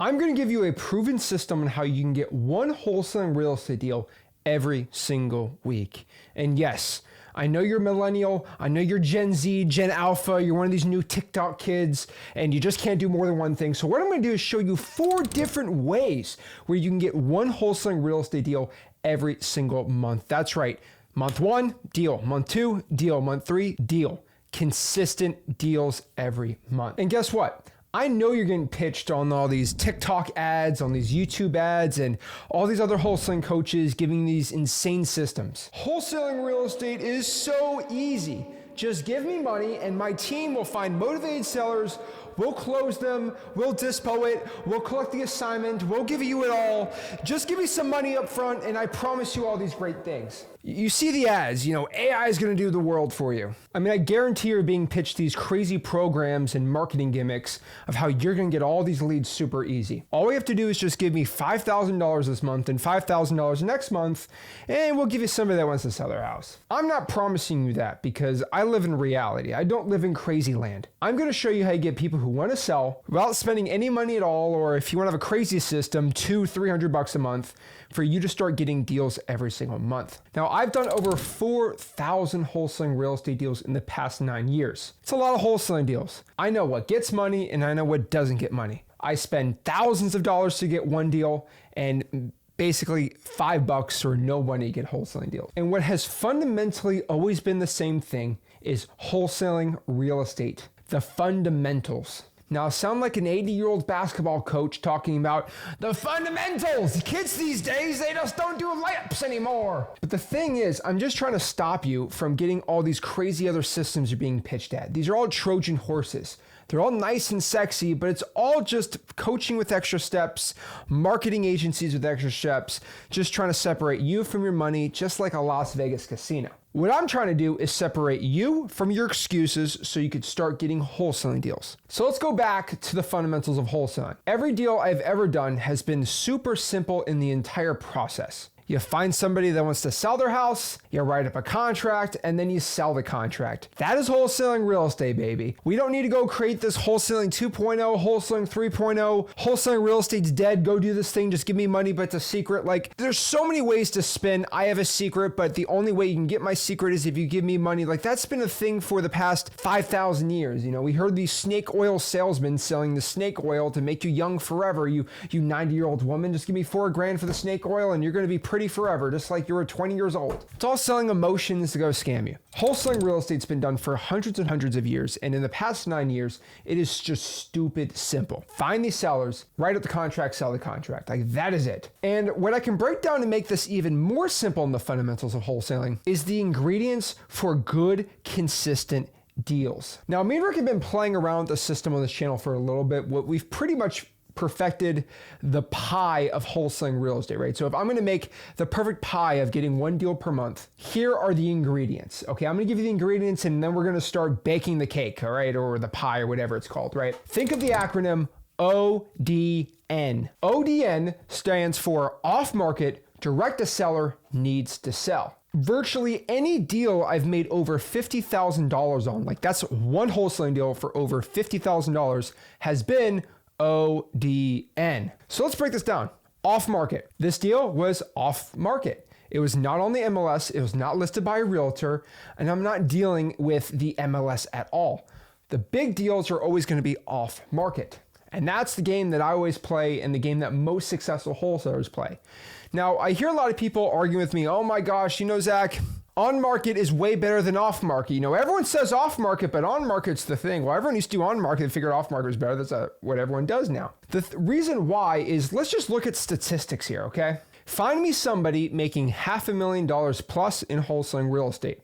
I'm going to give you a proven system on how you can get one wholesaling real estate deal every single week. And yes, I know you're millennial, I know you're Gen Z, Gen Alpha, you're one of these new TikTok kids, and you just can't do more than one thing. So what I'm gonna do is show you 4 different ways where you can get one wholesaling real estate deal every single month. That's right. Month 1, deal. Month 2, deal. Month 3, deal. Consistent deals every month. And guess what? I know you're getting pitched on all these TikTok ads, on these YouTube ads, and all these other wholesaling coaches giving these insane systems. Wholesaling real estate is so easy. Just give me money and my team will find motivated sellers. We'll close them, we'll dispo it, we'll collect the assignment, we'll give you it all. Just give me some money up front and I promise you all these great things. You see the ads, AI is gonna do the world for you. I mean, I guarantee you're being pitched these crazy programs and marketing gimmicks of how you're gonna get all these leads super easy. All we have to do is just give me $5,000 this month and $5,000 next month, and we'll give you somebody that wants to sell their house. I'm not promising you that because I live in reality. I don't live in crazy land. I'm gonna show you how you get people who want to sell without spending any money at all, or if you want to have a crazy system, $200-300 a month for you to start getting deals every single month. Now, I've done over 4,000 wholesaling real estate deals in the past 9 years. It's a lot of wholesaling deals. I know what gets money and I know what doesn't get money. I spend thousands of dollars to get one deal and basically $5 or no money to get wholesaling deals. And what has fundamentally always been the same thing is wholesaling real estate. The fundamentals. Now, I sound like an 80-year-old basketball coach talking about the fundamentals. Kids these days, they just don't do layups anymore. But the thing is, I'm just trying to stop you from getting all these crazy other systems you're being pitched at. These are all Trojan horses. They're all nice and sexy, but it's all just coaching with extra steps, marketing agencies with extra steps, just trying to separate you from your money, just like a Las Vegas casino. What I'm trying to do is separate you from your excuses so you could start getting wholesaling deals. So let's go back to the fundamentals of wholesaling. Every deal I've ever done has been super simple in the entire process. You find somebody that wants to sell their house, you write up a contract, and then you sell the contract. That is wholesaling real estate, baby. We don't need to go create this wholesaling 2.0, wholesaling 3.0, wholesaling real estate's dead, go do this thing, just give me money, but it's a secret. Like, there's so many ways to spin. I have a secret, but the only way you can get my secret is if you give me money. Like, that's been a thing for the past 5,000 years. We heard these snake oil salesmen selling the snake oil to make you young forever. You 90-year-old woman, just give me $4,000 for the snake oil and you're gonna be pretty forever, just like you were 20 years old. It's all selling emotions to go scam you. Wholesaling real estate's been done for hundreds and hundreds of years, and in the past 9 years, it is just stupid simple. Find these sellers, write up the contract, sell the contract. Like, that is it. And what I can break down to make this even more simple in the fundamentals of wholesaling is the ingredients for good, consistent deals. Now, me and Rick have been playing around with the system on this channel for a little bit. What we've pretty much perfected the pie of wholesaling real estate, right? So if I'm going to make the perfect pie of getting one deal per month, here are the ingredients. Okay, I'm going to give you the ingredients and then we're going to start baking the cake, all right? Or the pie or whatever it's called, right? Think of the acronym ODN. ODN stands for off market, direct to seller, needs to sell. Virtually any deal I've made over $50,000 on, like that's one wholesaling deal for over $50,000, has been ODN. So let's break this down. Off market. This deal was off market. It was not on the MLS. It was not listed by a realtor, and I'm not dealing with the MLS at all. The big deals are always going to be off market. And that's the game that I always play and the game that most successful wholesalers play. Now, I hear a lot of people arguing with me, oh my gosh, Zach, on market is way better than off market. Everyone says off market, but on market's the thing. Well, everyone used to do on market and figured off market was better. That's what everyone does now. The reason why is, let's just look at statistics here, okay? Find me somebody making $500,000 plus in wholesaling real estate.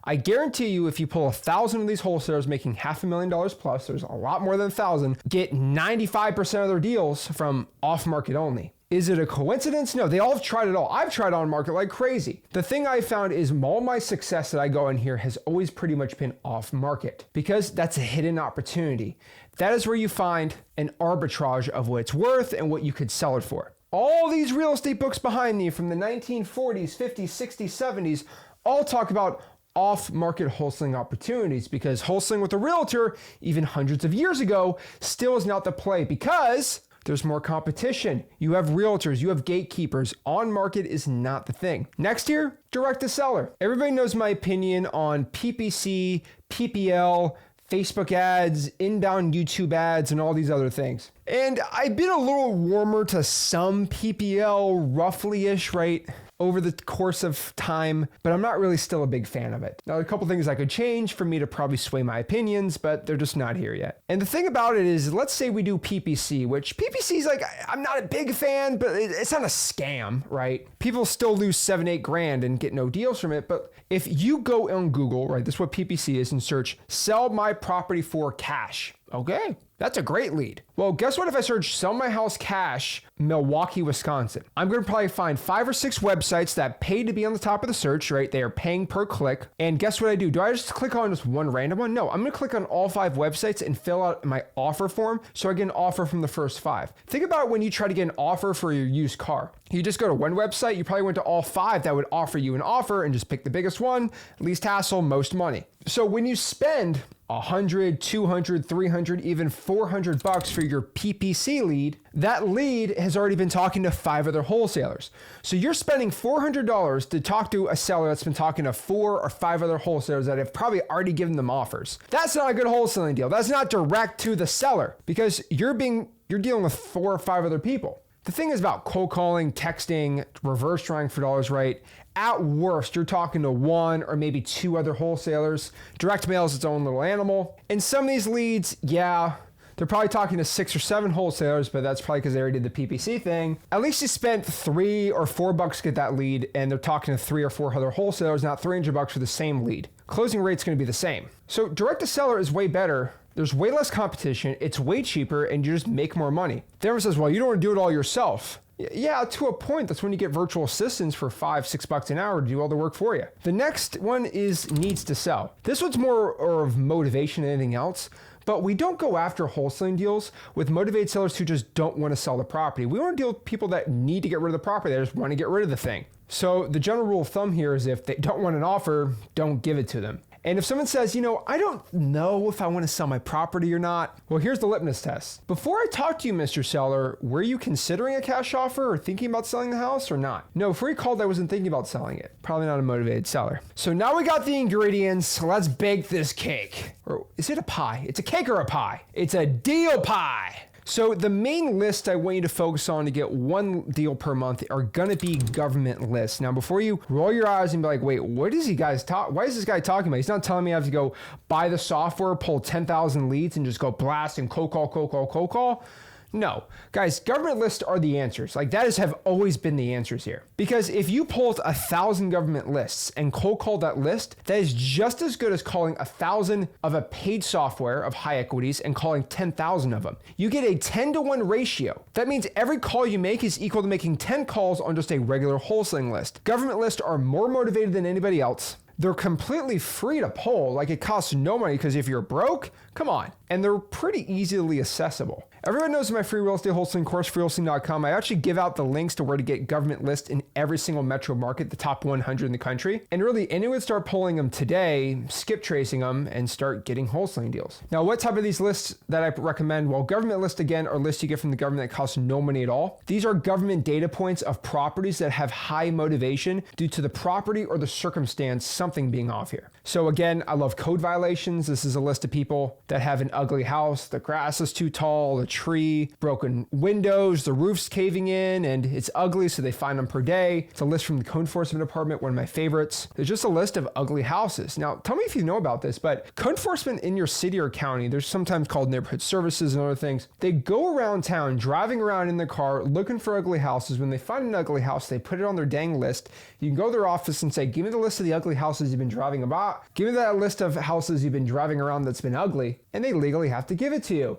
I guarantee you, if you pull 1,000 of these wholesalers making $500,000 plus, there's a lot more than 1,000, get 95% of their deals from off market only. Is it a coincidence? No, they all have tried it all. I've tried on market like crazy. The thing I found is all my success that I go in here has always pretty much been off market because that's a hidden opportunity. That is where you find an arbitrage of what it's worth and what you could sell it for. All these real estate books behind me from the 1940s, 50s, 60s, 70s all talk about off-market wholesaling opportunities because wholesaling with a realtor, even hundreds of years ago, still is not the play because There's more competition. You have realtors, you have gatekeepers. On market is not the thing. Next year, direct to seller. Everybody knows my opinion on PPC, PPL, Facebook ads, inbound YouTube ads, and all these other things. And I've been a little warmer to some PPL, roughly-ish, right, over the course of time, but I'm not really still a big fan of it. Now, a couple things I could change for me to probably sway my opinions, but they're just not here yet. And the thing about it is, let's say we do PPC, which PPC is like, I'm not a big fan, but it's not a scam, right? People still lose 7-8 grand and get no deals from it. But if you go on Google, right, this is what PPC is, and search, sell my property for cash. Okay, that's a great lead. Well, guess what if I search sell my house cash, Milwaukee, Wisconsin? I'm going to probably find 5 or 6 websites that pay to be on the top of the search, right? They are paying per click. And guess what I do? Do I just click on just one random one? No, I'm going to click on all 5 websites and fill out my offer form so I get an offer from the first 5. Think about when you try to get an offer for your used car. You just go to one website, you probably went to all 5 that would offer you an offer and just pick the biggest one, least hassle, most money. So when you spend $100, $200, $300, even $400 for your PPC lead, that lead has already been talking to 5 other wholesalers. So you're spending $400 to talk to a seller that's been talking to 4 or 5 other wholesalers that have probably already given them offers. That's not a good wholesaling deal. That's not direct to the seller because you're dealing with 4 or 5 other people. The thing is about cold calling, texting, reverse trying for dollars, right? At worst, you're talking to 1 or maybe 2 other wholesalers. Direct mail is its own little animal. And some of these leads, yeah, they're probably talking to 6 or 7 wholesalers, but that's probably because they already did the PPC thing. At least you spent $3 or $4 to get that lead, and they're talking to 3 or 4 other wholesalers, not $300 for the same lead. Closing rate's going to be the same. So direct to seller is way better. There's way less competition, it's way cheaper, and you just make more money. Everyone says, well, you don't want to do it all yourself. Yeah, to a point. That's when you get virtual assistants for $5, $6 an hour to do all the work for you. The next one is needs to sell. This one's more of motivation than anything else, but we don't go after wholesaling deals with motivated sellers who just don't want to sell the property. We want to deal with people that need to get rid of the property. They just want to get rid of the thing. So the general rule of thumb here is if they don't want an offer, don't give it to them. And if someone says, I don't know if I want to sell my property or not, well, here's the litmus test. Before I talk to you, Mr. Seller, were you considering a cash offer or thinking about selling the house or not? No, before you called, I wasn't thinking about selling it. Probably not a motivated seller. So now we got the ingredients. Let's bake this cake. Or is it a pie? It's a cake or a pie? It's a deal pie. So the main list I want you to focus on to get one deal per month are gonna be government lists. Now, before you roll your eyes and be like, wait, what is he guys talk? Why is this guy talking about? He's not telling me I have to go buy the software, pull 10,000 leads and just go blast and cold call. No, guys, government lists are the answers. Like have always been the answers here. Because if you pulled 1,000 government lists and cold called that list, that is just as good as calling 1,000 of a paid software of high equities and calling 10,000 of them. You get a 10-to-1 ratio. That means every call you make is equal to making 10 calls on just a regular wholesaling list. Government lists are more motivated than anybody else. They're completely free to pull, like it costs no money because if you're broke, come on. And they're pretty easily accessible. Everyone knows my free real estate wholesaling course, freewholesaling.com. I actually give out the links to where to get government lists in every single metro market, the top 100 in the country. And really, anyone would start pulling them today, skip tracing them, and start getting wholesaling deals. Now, what type of these lists that I recommend? Well, government lists, again, are lists you get from the government that cost no money at all. These are government data points of properties that have high motivation due to the property or the circumstance, something being off here. So again, I love code violations. This is a list of people that have an ugly house, the grass is too tall, the tree, broken windows, the roof's caving in, and it's ugly, so they fine them per day. It's a list from the code enforcement department, one of my favorites. There's just a list of ugly houses. Now, tell me if you know about this, but code enforcement in your city or county, there's sometimes called neighborhood services and other things. They go around town, driving around in their car, looking for ugly houses. When they find an ugly house, they put it on their dang list. You can go to their office and say, give me the list of the ugly houses you've been driving about. Give me that list of houses you've been driving around that's been ugly. And they legally have to give it to you.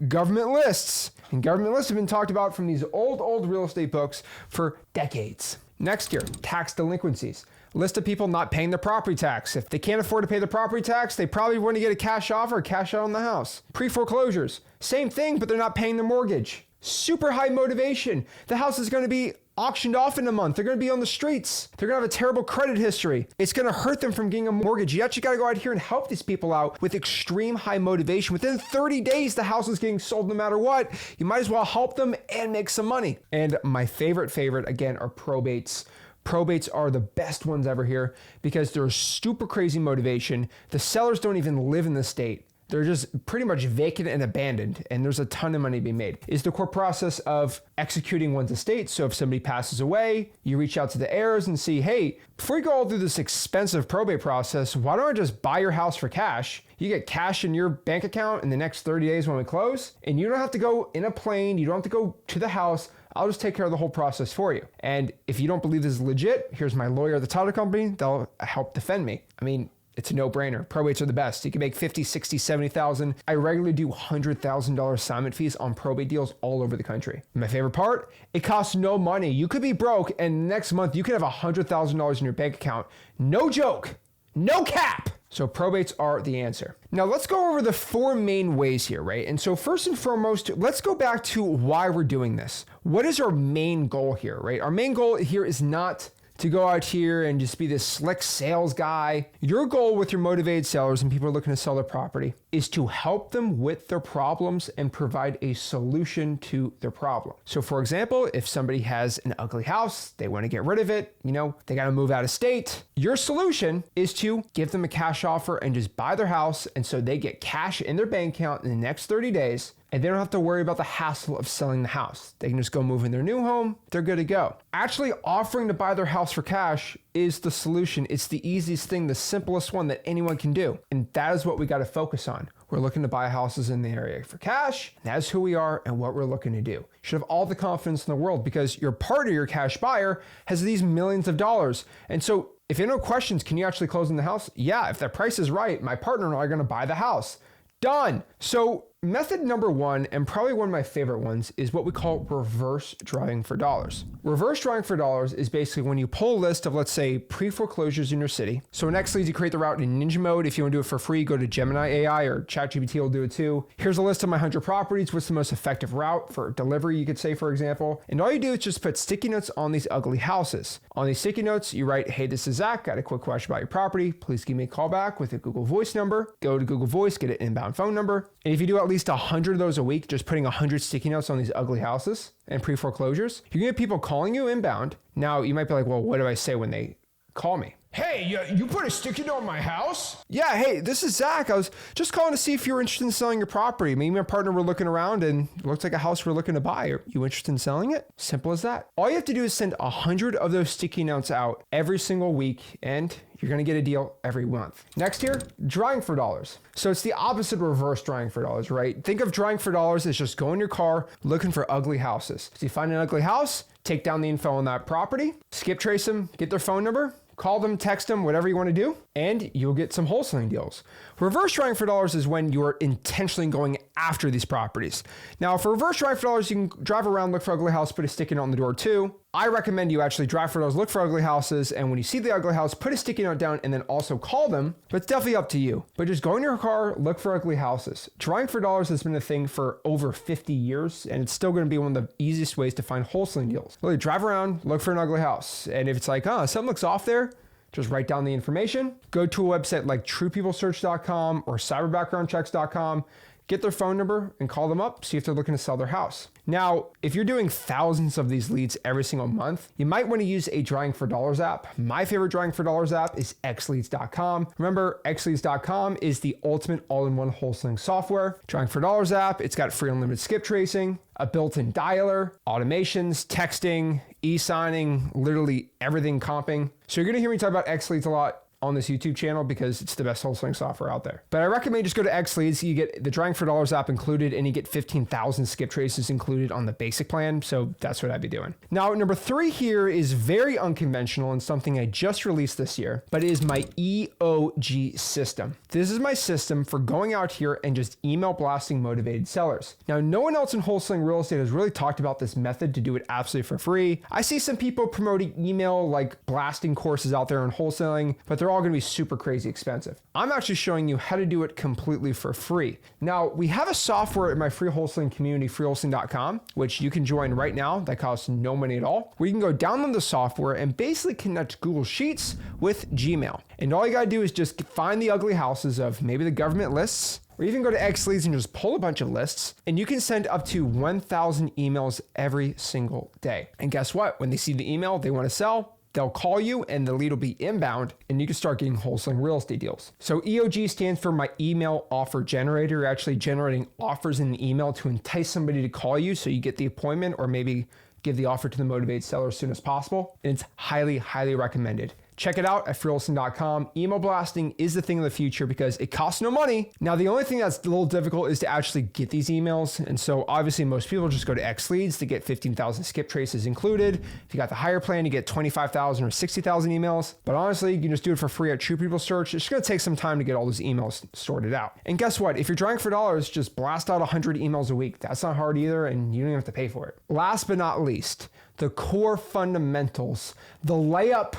Government lists. And government lists have been talked about from these old real estate books for decades. Next year, tax delinquencies. List of people not paying their property tax. If they can't afford to pay the property tax, they probably want to get a cash offer or cash out on the house. Pre-foreclosures. Same thing, but they're not paying their mortgage. Super high motivation. The house is going to be auctioned off in a month. They're going to be on the streets. They're going to have a terrible credit history. It's going to hurt them from getting a mortgage. You actually got to go out here and help these people out with extreme high motivation. Within 30 days, the house is getting sold no matter what. You might as well help them and make some money. And my favorite, again, are probates. Probates are the best ones ever here because they're super crazy motivation. The sellers don't even live in the state. They're just pretty much vacant and abandoned, and there's a ton of money being made. It's the core process of executing one's estate. So if somebody passes away, you reach out to the heirs and see, hey, before you go all through this expensive probate process, why don't I just buy your house for cash? You get cash in your bank account in the next 30 days when we close, and you don't have to go in a plane. You don't have to go to the house. I'll just take care of the whole process for you. And if you don't believe this is legit, here's my lawyer at the title company. They'll help defend me. I mean, it's a no-brainer. Probates are the best. You can make 50, 60, 70,000. I regularly do $100,000 assignment fees on probate deals all over the country. My favorite part, it costs no money. You could be broke and next month you could have $100,000 in your bank account. No joke, no cap. So probates are the answer. Now let's go over the 4 main ways here, right? And so first and foremost, let's go back to why we're doing this. What is our main goal here, right? Our main goal here is not to go out here and just be this slick sales guy. Your goal with your motivated sellers and people are looking to sell their property is to help them with their problems and provide a solution to their problem. So for example, if somebody has an ugly house, they want to get rid of it, they got to move out of state. Your solution is to give them a cash offer and just buy their house. And so they get cash in their bank account in the next 30 days. And they don't have to worry about the hassle of selling the house. They can just go move in their new home. They're good to go. Actually offering to buy their house for cash is the solution. It's the easiest thing, the simplest one that anyone can do. And that is what we got to focus on. We're looking to buy houses in the area for cash. That's who we are and what we're looking to do. You should have all the confidence in the world because your partner, your cash buyer, has these millions of dollars. And so if you have no questions, can you actually close on the house? Yeah, if the price is right, my partner and I are going to buy the house. Done. So method number 1, and probably one of my favorite ones, is what we call reverse driving for dollars. Reverse driving for dollars is basically when you pull a list of, let's say, pre-foreclosures in your city. So in Xleads, you create the route in Ninja mode. If you want to do it for free, go to Gemini AI or ChatGPT will do it too. Here's a list of my 100 properties. What's the most effective route for delivery, you could say, for example. And all you do is just put sticky notes on these ugly houses. On these sticky notes, you write, hey, this is Zach. Got a quick question about your property. Please give me a call back with a Google Voice number. Go to Google Voice, get an inbound phone number. And if you do at least 100 of those a week, just putting 100 sticky notes on these ugly houses and pre-foreclosures, you're gonna get people calling you inbound. Now you might be like, well, what do I say when they call me? Hey, you put a sticky note on my house? Yeah, hey, this is Zach. I was just calling to see if you're interested in selling your property. Me and my partner were looking around and it looks like a house we're looking to buy. Are you interested in selling it? Simple as that. All you have to do is send 100 of those sticky notes out every single week and you're going to get a deal every month. Next here, drawing for dollars. So it's the opposite of reverse drawing for dollars, right? Think of drawing for dollars as just go in your car looking for ugly houses. So you find an ugly house, take down the info on that property, skip trace them, get their phone number, call them, text them, whatever you want to do, and you'll get some wholesaling deals. Reverse drawing for dollars is when you're intentionally going after these properties. Now, for reverse drawing for dollars, you can drive around, look for ugly house, put a sticky note on the door too. I recommend you actually drive for dollars, look for ugly houses, and when you see the ugly house, put a sticky note down and then also call them, but it's definitely up to you. But just go in your car, look for ugly houses. Drawing for dollars has been a thing for over 50 years, and it's still going to be one of the easiest ways to find wholesaling deals. Really drive around, look for an ugly house, and if it's like, something looks off there, just write down the information, go to a website like truepeoplesearch.com or cyberbackgroundchecks.com, get their phone number and call them up, see if they're looking to sell their house. Now, if you're doing thousands of these leads every single month, you might want to use a Drawing for Dollars app. My favorite Drawing for Dollars app is xleads.com. Remember, xleads.com is the ultimate all-in-one wholesaling software. Drawing for Dollars app, it's got free unlimited skip tracing, a built-in dialer, automations, texting, e-signing, literally everything comping. So you're going to hear me talk about xleads a lot on this YouTube channel because it's the best wholesaling software out there. But I recommend just go to xleads. You get the Drawing for Dollars app included and you get 15,000 skip traces included on the basic plan. So that's what I'd be doing. Now, number 3 here is very unconventional and something I just released this year, but it is my EOG system. This is my system for going out here and just email blasting motivated sellers. Now, no one else in wholesaling real estate has really talked about this method to do it absolutely for free. I see some people promoting email like blasting courses out there in wholesaling, but they're all all going to be super crazy expensive. I'm actually showing you how to do it completely for free. Now, we have a software in my free wholesaling community, freewholesaling.com, which you can join right now. That costs no money at all. Where you can go download the software and basically connect Google Sheets with Gmail. And all you got to do is just find the ugly houses of maybe the government lists, or even go to X Leads and just pull a bunch of lists, and you can send up to 1,000 emails every single day. And guess what? When they see the email they want to sell, they'll call you and the lead will be inbound and you can start getting wholesaling real estate deals. So EOG stands for my email offer generator. You're actually generating offers in the email to entice somebody to call you so you get the appointment, or maybe give the offer to the motivated seller as soon as possible. And it's highly, highly recommended. Check it out at freewholesaling.com. Email blasting is the thing of the future because it costs no money. Now, the only thing that's a little difficult is to actually get these emails. And so obviously most people just go to X Leads to get 15,000 skip traces included. If you got the higher plan, you get 25,000 or 60,000 emails. But honestly, you can just do it for free at True People Search. It's just going to take some time to get all those emails sorted out. And guess what? If you're trying for dollars, just blast out 100 emails a week. That's not hard either, and you don't even have to pay for it. Last but not least, the core fundamentals, the layup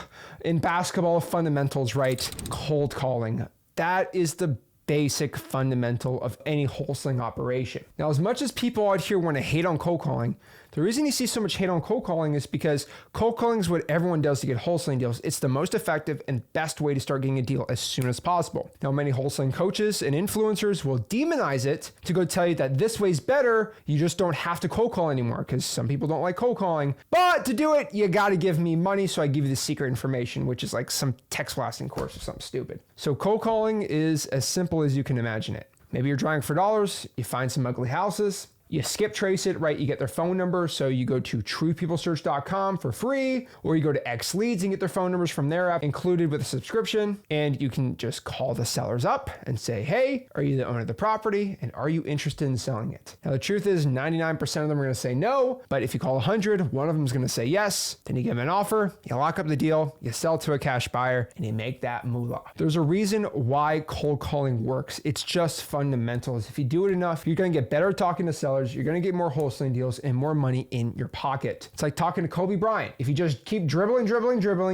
in basketball fundamentals, right? Cold calling. That is the basic fundamental of any wholesaling operation. Now, as much as people out here want to hate on cold calling, the reason you see so much hate on cold calling is because cold calling is what everyone does to get wholesaling deals. It's the most effective and best way to start getting a deal as soon as possible. Now, many wholesaling coaches and influencers will demonize it to go tell you that this way's better. You just don't have to cold call anymore, because some people don't like cold calling. But to do it, you got to give me money, so I give you the secret information, which is like some text blasting course or something stupid. So cold calling is as simple as you can imagine it. Maybe you're trying for dollars, you find some ugly houses, you skip trace it, right? You get their phone number. So you go to truepeoplesearch.com for free, or you go to X Leads and get their phone numbers from their app included with a subscription. And you can just call the sellers up and say, hey, are you the owner of the property? And are you interested in selling it? Now, the truth is 99% of them are going to say no, but if you call 100, one of them is going to say yes. Then you give them an offer, you lock up the deal, you sell it to a cash buyer, and you make that moolah. There's a reason why cold calling works. It's just fundamentals. If you do it enough, you're going to get better at talking to sellers. You're going to get more wholesaling deals and more money in your pocket. It's like talking to Kobe Bryant. If you just keep dribbling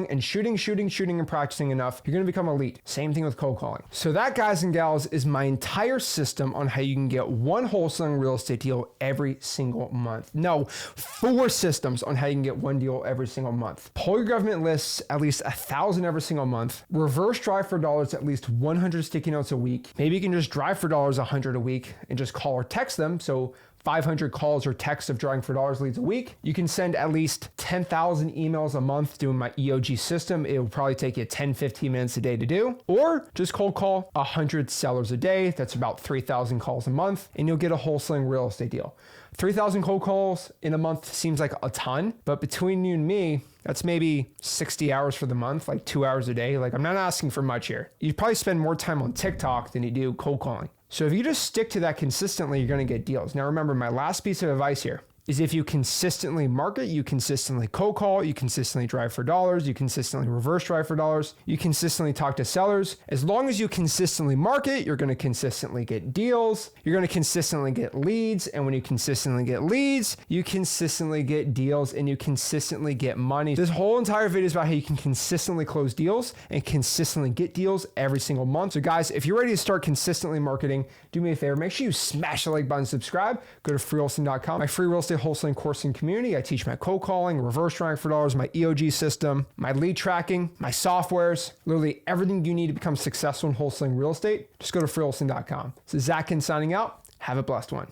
and shooting and practicing enough, you're going to become elite. Same thing with cold calling. So that, guys and gals, is my entire system on how you can get one wholesaling real estate deal every single month. No, 4 systems on how you can get one deal every single month. Pull your government lists at least 1,000 every single month. Reverse drive for dollars at least 100 sticky notes a week. Maybe you can just drive for dollars 100 a week and just call or text them. So 500 calls or texts of drawing for dollars leads a week. You can send at least 10,000 emails a month doing my EOG system. It will probably take you 10, 15 minutes a day to do, or just cold call 100 sellers a day. That's about 3,000 calls a month, and you'll get a wholesaling real estate deal. 3,000 cold calls in a month seems like a ton, but between you and me, that's maybe 60 hours for the month, like 2 hours a day. Like, I'm not asking for much here. You probably spend more time on TikTok than you do cold calling. So if you just stick to that consistently, you're going to get deals. Now, remember, my last piece of advice here is if you consistently market, you consistently cold call, you consistently drive for dollars, you consistently reverse drive for dollars, you consistently talk to sellers. As long as you consistently market, you're going to consistently get deals. You're going to consistently get leads. And when you consistently get leads, you consistently get deals and you consistently get money. This whole entire video is about how you can consistently close deals and consistently get deals every single month. So guys, if you're ready to start consistently marketing, do me a favor, make sure you smash the like button, subscribe, go to freewholesaling.com, my free real estate wholesaling course and community. I teach my cold calling, reverse trying for dollars, my EOG system, my lead tracking, my softwares, literally everything you need to become successful in wholesaling real estate. Just go to freewholesaling.com. This is Zach signing out. Have a blessed one.